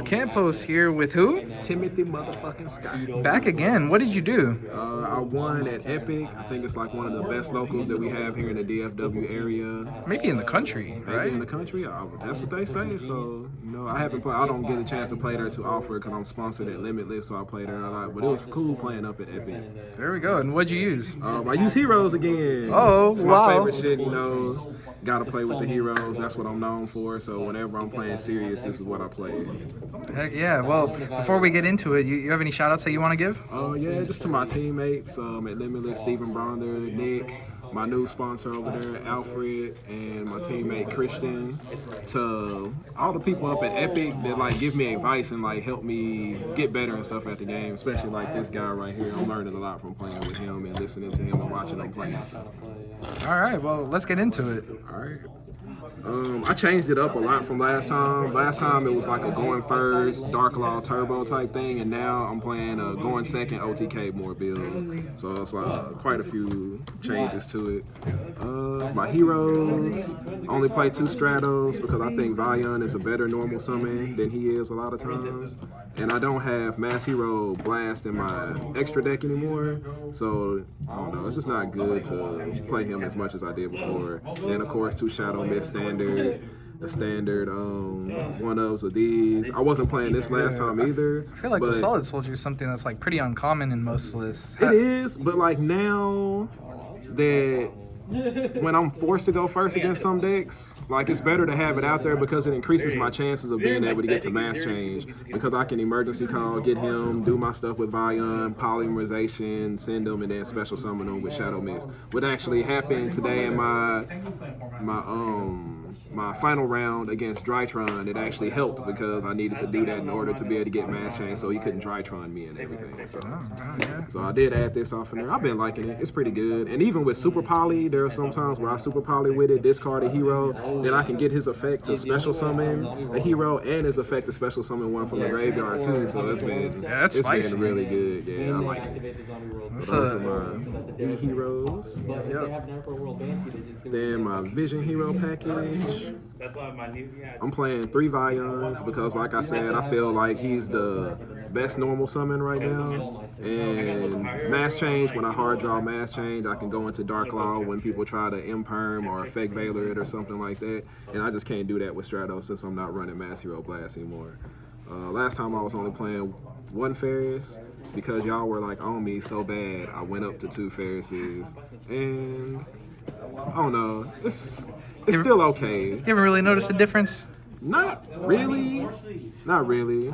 Campos here with who? Timothy motherfucking Scott. Back again. What did you do? I won at Epic. I think it's like one of the best locals that we have here in the DFW area. Maybe in the country, right? Maybe in the country. That's what they say. So, I haven't played. I don't get a chance to play there too often because I'm sponsored at Limitless, so I play there a lot. But it was cool playing up at Epic. There we go. And what'd you use? I use heroes again. Oh, it's wow. my favorite shit, Gotta play with the heroes. That's what I'm known for. So whenever I'm playing serious, this is what I play. Heck yeah. Well, before we get into it, you have any shout outs that you want to give? Yeah, just to my teammates at Limitless, Stephen Bronder, Nick, my new sponsor over there, Alfred, and my teammate Christian, to all the people up at Epic that give me advice and help me get better and stuff at the game, especially this guy right here. I'm learning a lot from playing with him and listening to him and watching him play and stuff. All right, well, let's get into it. All right. I changed it up a lot from last time. Last time it was like a going first, Dark Law Turbo type thing, and now I'm playing a going second OTK more build. So it's quite a few changes to it. My heroes, I only play 2 Stratos because I think Valion is a better normal summon than he is a lot of times. And I don't have Mass Hero Blast in my extra deck anymore, so I don't know, it's just not good to play him as much as I did before. And of course 2 Shadow Mist standard, the standard one-ofs of these. I wasn't playing this last time either. I feel like the Solid Soldier is something that's pretty uncommon in most lists. It is, but now that when I'm forced to go first against some decks, it's better to have it out there because it increases my chances of being able to get to mass change, because I can emergency call, get him, do my stuff with Valion, polymerization, send them, and then special summon them with Shadow Mist. What actually happened today in my final round against Drytron, it actually helped because I needed to do that in order to be able to get mass change, so he couldn't Drytron me and everything. So I did add this off in there. I've been liking it. It's pretty good. And even with Super Poly, there are some times where I Super Poly with it, discard a hero, then I can get his effect to special summon a hero and his effect to special summon one from the graveyard too. So it's been really good. Yeah, I like it. Those are my E heroes. Then my Vision Hero package. I'm playing 3 Valions because, like I said, I feel like he's the best normal summon right now. And mass change, when I hard draw mass change, I can go into Dark Law when people try to imperm or effect Veiler it or something like that. And I just can't do that with Stratos since I'm not running Mass Hero Blast anymore. Last time I was only playing 1 Ferris because y'all were on me so bad. I went up to 2 Ferrises, and I don't know. It's still okay. You haven't really noticed a difference? Not really. Not really.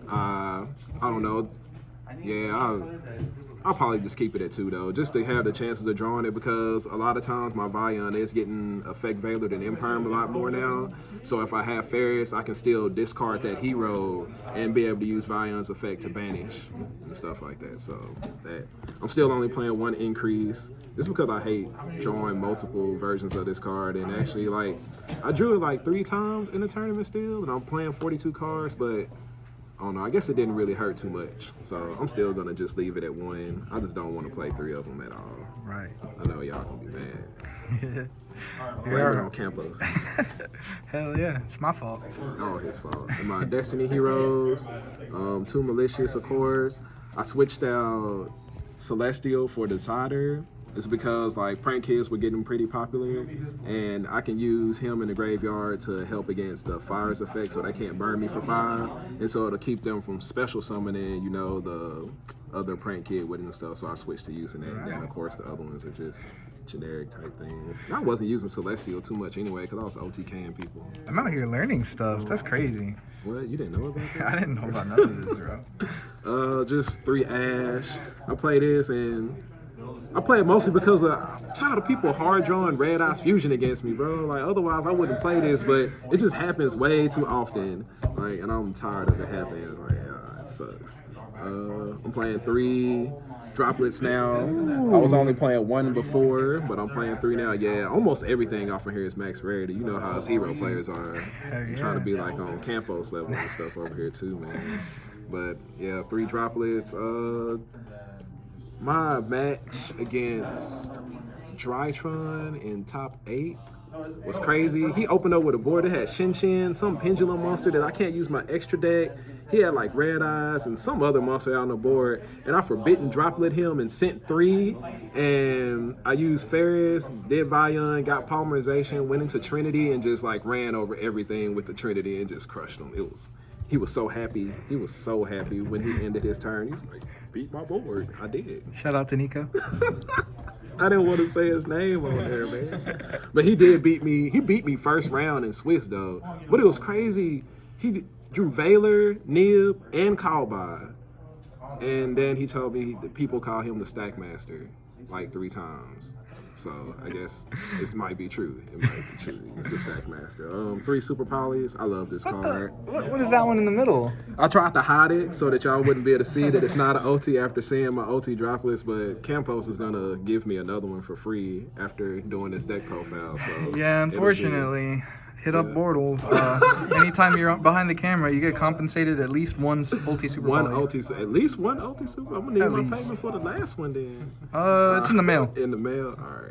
I don't know. Yeah, I'll probably just keep it at 2 though, just to have the chances of drawing it, because a lot of times my Valion is getting effect Veiler and Imperm a lot more now. So if I have Ferris, I can still discard that hero and be able to use Valion's effect to banish and stuff like that. So I'm still only playing 1 increase, just because I hate drawing multiple versions of this card. And actually, I drew it 3 times in the tournament still, and I'm playing 42 cards, but I don't know, I guess it didn't really hurt too much. So I'm still gonna just leave it at 1. I just don't want to play 3 of them at all. Right. I know y'all gonna be mad. Blame it on Campos. Hell yeah, it's my fault. It's all his fault. And my Destiny heroes, 2 Malicious, of course. I switched out Celestial for Decider. It's because Prank Kids were getting pretty popular, and I can use him in the graveyard to help against the Fire's effect, so they can't burn me for 5, and so it'll keep them from special summoning, the other Prank Kid with it and stuff. So I switched to using that. And then of course the other ones are just generic type things. And I wasn't using Celestial too much anyway because I was OTKing people. I'm out here learning stuff. That's crazy. What? You didn't know about that? I didn't know about none of this, bro. Just 3 Ash. I play this, and I play it mostly because I'm tired of people hard drawing Red Eyes Fusion against me, bro. Otherwise I wouldn't play this, but it just happens way too often. And I'm tired of it happening. It sucks. I'm playing 3 droplets now. Ooh. I was only playing 1 before, but I'm playing 3 now. Yeah, almost everything off of here is max rarity. You know how us hero players are. Trying to be on Campos level and stuff over here too, man. But yeah, 3 droplets. My match against Drytron in top 8 was crazy. He opened up with a board that had Shin Shin, some pendulum monster that I can't use my extra deck. He had like Red Eyes and some other monster out on the board. And I forbidden droplet him and sent 3. And I used Ferris, did Vion, got polymerization, went into Trinity and just like ran over everything with the Trinity and just crushed him. He was so happy. He was so happy when he ended his turn. He was like, beat my board. I did. Shout out to Nico. I didn't want to say his name on there, man. But he did beat me. He beat me first round in Swiss, though. But it was crazy. He drew Valor, Nib, and Kalbai. And then he told me that people call him the Stack Master like 3 times. So I guess this might be true. It might be true. It's the Stack Master. 3 Super Polys. I love this card. What is that one in the middle? I tried to hide it so that y'all wouldn't be able to see that it's not an OT after seeing my OT droplets, but Campos is gonna give me another one for free after doing this deck profile. So Yeah, unfortunately. Hit up BORTLE. Anytime you're behind the camera, you get compensated at least one OT Super one Poly. OT, at least one OT Super. I'm gonna At need my least. payment for the last one then. It's in the mail. In the mail. All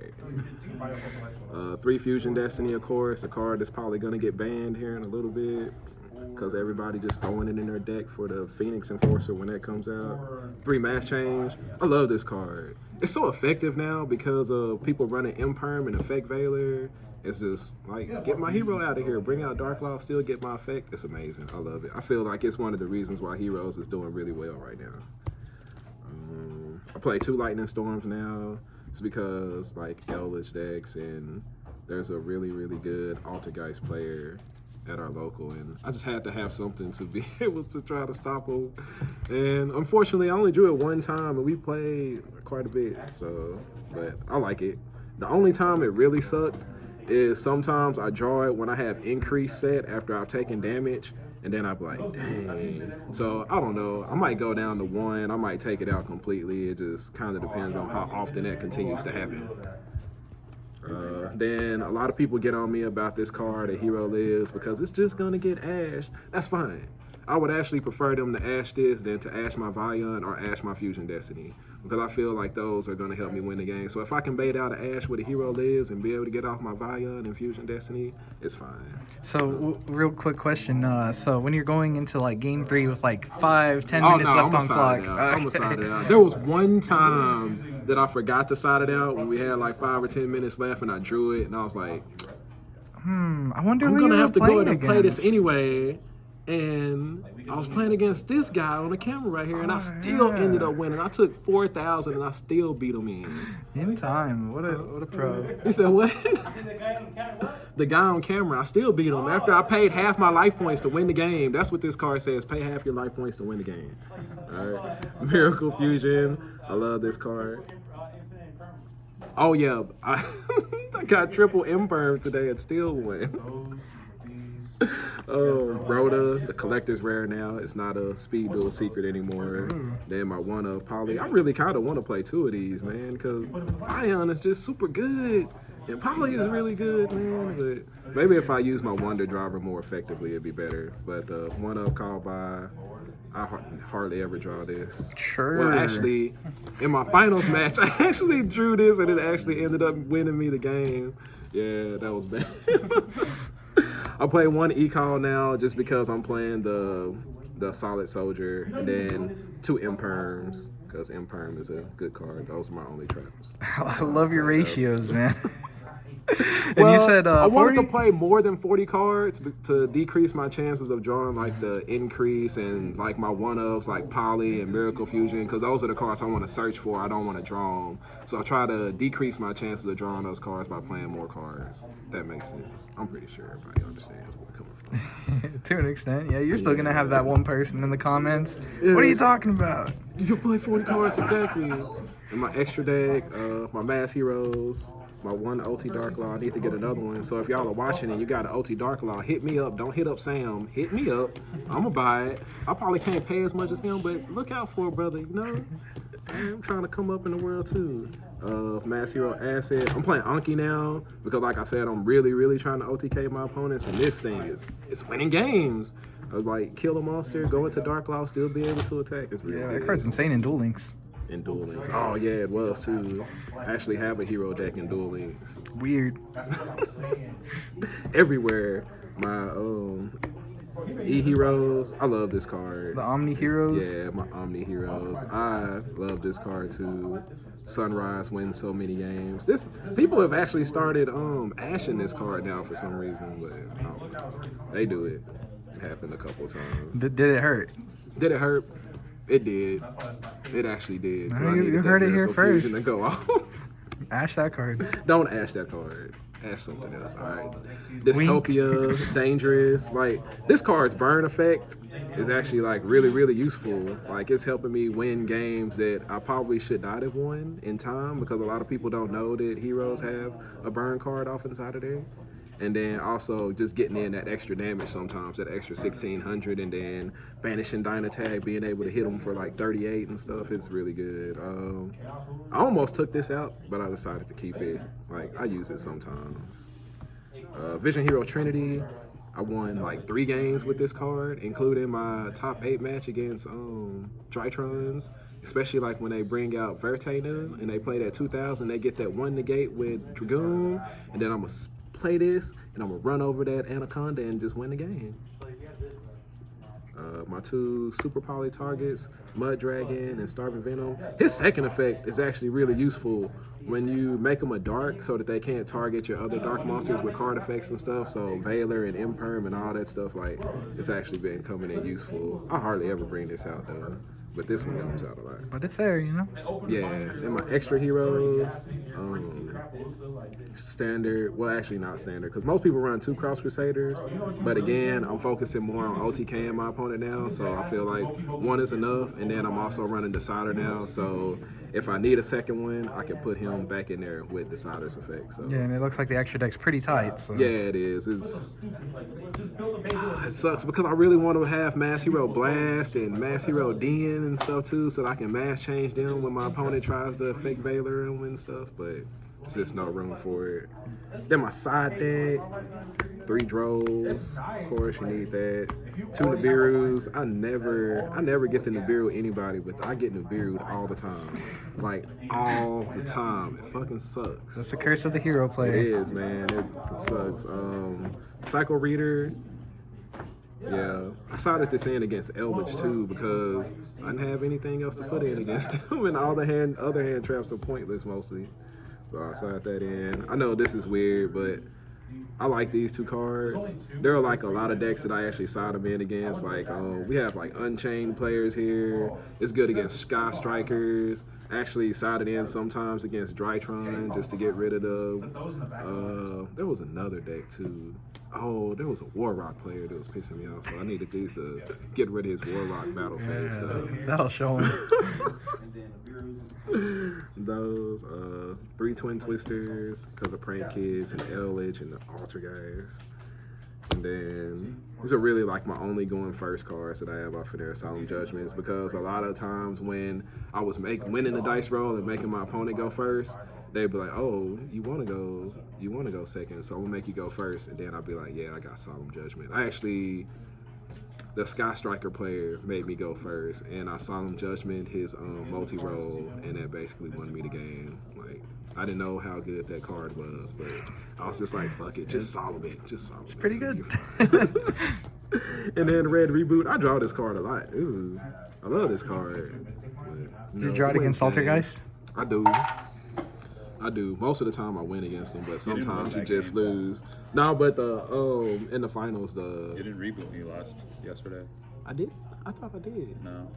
right. 3 Fusion Destiny, of course. A card that's probably gonna get banned here in a little bit because everybody just throwing it in their deck for the Phoenix Enforcer when that comes out. 3 Mass Change. I love this card. It's so effective now because of people running Imperm and Effect Valor. It's just like, get my hero out of here, bring out Dark Law, still get my effect. It's amazing. I love it. I feel like it's one of the reasons why Heroes is doing really well right now. I play 2 Lightning Storms now. It's because like Eldritch decks, and there's a really, really good Altergeist player at our local, and I just had to have something to be able to try to stop him. And unfortunately, I only drew it 1 time, and we played quite a bit. So, but I like it. The only time it really sucked is sometimes I draw it when I have increased set after I've taken damage, and then I'm like, dang. So I don't know. I might go down to 1. I might take it out completely. It just kind of depends on how often that continues to happen. Then a lot of people get on me about this card, a Hero Lives, because it's just gonna get ashed. That's fine. I would actually prefer them to ash this than to ash my Vion or ash my Fusion Destiny, because I feel like those are going to help me win the game. So if I can bait out an ash with a Hero Lives and be able to get off my Vion and Fusion Destiny, it's fine. So, real quick question. So, when you're going into like game 3 with like 5-10 minutes left on clock, I'm gonna side it out. There was one time that I forgot to side it out when we had like 5 or 10 minutes left, and I drew it, and I was like, I wonder. I'm gonna have to go ahead and play this against. anyway. And I was playing against this guy on the camera right here, and I still ended up winning. I took 4,000, and I still beat him In time. What a pro. He said, what? The guy on camera, I still beat him after I paid half my life points to win the game. That's what this card says, pay half your life points to win the game. All right. Miracle Fusion. I love this card. Oh, yeah. I got triple Imperm today and still win. Rhoda, the collector's rare now. It's not a speed duel secret anymore. Then my 1 of Poly. I really kind of want to play 2 of these, man, because Vion is just super good. And Poly is really good, man. But maybe if I use my Wonder Driver more effectively, it'd be better. But 1 of called by, I hardly ever draw this. Sure. Well, actually, in my finals match, I actually drew this, and it actually ended up winning me the game. Yeah, that was bad. I play 1 E-Call now just because I'm playing the Solid Soldier, and then 2 Imperms, because Imperm is a good card. Those are my only traps. I love your ratios, man. And Well, you said I wanted 40? to play more than 40 cards to decrease my chances of drawing like the increase and like my 1-ofs like Poly and Miracle Fusion, because those are the cards I want to search for. I don't want to draw them. So I try to decrease my chances of drawing those cards by playing more cards. If that makes sense. I'm pretty sure everybody understands where we're coming from. To an extent, yeah. You're still going to have that one person in the comments. Yeah. What are you talking about? You can play 40 cards, exactly. In my extra deck, my Mass Heroes, my 1 OT Dark Law. I need to get another one. So if y'all are watching and you got an OT Dark Law, hit me up. Don't hit up Sam. Hit me up. I'm gonna buy it. I probably can't pay as much as him, but look out for it, brother. You know, I'm trying to come up in the world too. Mass Hero Asset. I'm playing Anki now because, like I said, I'm really trying to OTK my opponents, and this thing it's winning games. I was like, kill a monster, go into Dark Law, still be able to attack. It's really Yeah, good. that card's insane in Duel Links. in Duel Links. Oh yeah, it was too. I actually have a hero deck in Duel Links. Weird. Everywhere. My E-Heroes. I love this card. The Omni Heroes. Yeah, my Omni Heroes. I love this card too. Sunrise wins so many games. People have actually started ashing this card now for some reason, but I don't know. They do it. It happened a couple times. Did it hurt? Did it hurt? It did. It actually did. No, you heard it here first. To go off. Ash that card. Don't ash that card. Ash something else. All right. Dystopia, Dangerous. Like, this card's burn effect is actually like really, really useful. Like, it's helping me win games that I probably should not have won in time because a lot of people don't know that heroes have a burn card off inside of there. And then also just getting in that extra damage sometimes, that extra 1600, and then banishing Dynatag, being able to hit them for like 38 and stuff. It's really good. I almost took this out, but I decided to keep it. Like, I use it sometimes. Vision Hero Trinity, I won like 3 games with this card, including my top 8 match against Drytrons. Especially like when they bring out Verte new and they play that 2000, they get that 1 negate with Dragoon, and then I'm going to play this, and I'm gonna run over that Anaconda and just win the game. My 2 super poly targets, Mud Dragon and Starving Venom. His second effect is actually really useful when you make them a dark so that they can't target your other dark monsters with card effects and stuff. So Veiler and Imperm and all that stuff, like, it's actually been coming in useful. I hardly ever bring this out though, but this one comes out a lot. But it's there, you know? Yeah, and my extra heroes, standard, well actually not standard, because most people run 2 Cross Crusaders, but again, I'm focusing more on OTK in my opponent now, so I feel like 1 is enough, and then I'm also running Decider now, so if I need a second one, I can put him back in there with Decider's effect. So. Yeah, and it looks like the extra deck's pretty tight. So. Yeah, it is. It sucks because I really want to have Mass Hero Blast and Mass Hero Den and stuff too, so that I can mass change them when my opponent tries to fake Veiler and stuff, but there's just no room for it. Then my side deck, 3 Drows, of course you need that. 2 Nibiru's. I never get to Nibiru anybody, but I get Nibiru'd all the time. Like, all the time. It fucking sucks. That's the curse of the hero player. It is, man. It sucks. Psycho Reader. Yeah, I sided this in against Eldritch too because I didn't have anything else to put in against him, and all the other hand traps are pointless mostly. So I sided that in. I know this is weird, but I like these 2 cards. There are like a lot of decks that I actually side them in against. Like we have like Unchained players here. It's good against Sky Strikers. Actually sided in sometimes against Drytron just to get rid of them. There was another deck too. Oh, there was a Warrock player that was pissing me off, so I needed these to get rid of his Warrock battle phase stuff. That'll show him. Those 3 Twin Twisters because of Prank Kids and Eldritch and the Alter guys. And then these are really like my only going first cards that I have off of their Solemn Judgments, because a lot of times when I was winning the dice roll and making my opponent go first, they'd be like, oh, you want to go second, so I'm gonna make you go first. And then I'll be like, yeah, I got Solemn Judgment. The Sky Striker player made me go first, and I Solemn Judgment his multi-roll, and that basically won me the game. Like, I didn't know how good that card was, but I was just like, fuck it, just Solemn it. It's pretty good. And then Red Reboot, I draw this card a lot. I love this card. But, Did you draw it against Altergeist? I do. Most of the time I win against them, but sometimes you just lose. No, but in the finals, You didn't reboot me yesterday. I did? I thought I did. No.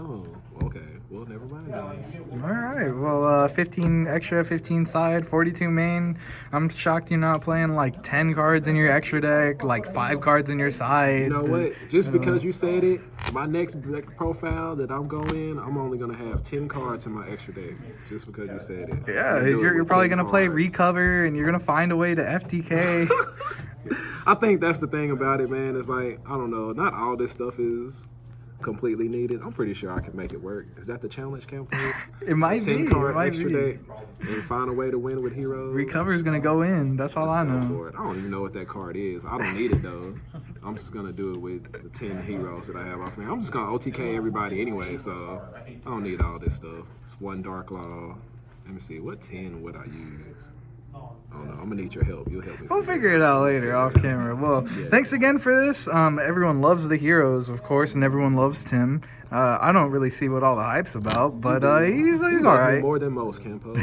Oh, okay. Well, never mind. All right. Well, 15 extra, 15 side, 42 main. I'm shocked you're not playing like 10 cards in your extra deck, like 5 cards in your side. You know what? Just because you said it, my next deck profile that I'm going, I'm only going to have 10 cards in my extra deck. Just because you said it. Yeah, you're probably going to play Recover, and you're going to find a way to FTK. I think that's the thing about it, man. It's like, I don't know. Not all this stuff is completely needed, I'm pretty sure I can make it work. Is that the challenge campaign? It might be. 10 It card might extra be. deck and find a way to win with heroes. Recover's gonna go in. That's all I Let's go know. for it. I don't even know what that card is. I don't need it though. I'm just gonna do it with the 10 heroes that I have off me. I'm just gonna OTK everybody anyway, so I don't need all this stuff. It's one Dark Law. Let me see, what 10 would I use? I don't know. I'm gonna need your help. You'll help me. We'll figure it out later off camera. Well, thanks again for this. Everyone loves the heroes, of course, and everyone loves Tim. I don't really see what all the hype's about, but he's You all love me right. more than most, Campos.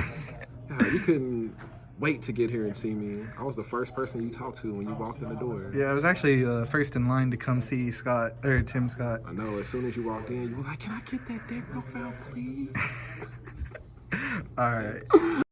God, you couldn't wait to get here and see me. I was the first person you talked to when you walked in the door. Yeah, I was actually first in line to come see Tim Scott. I know. As soon as you walked in, you were like, "Can I get that deck profile, please?" All right.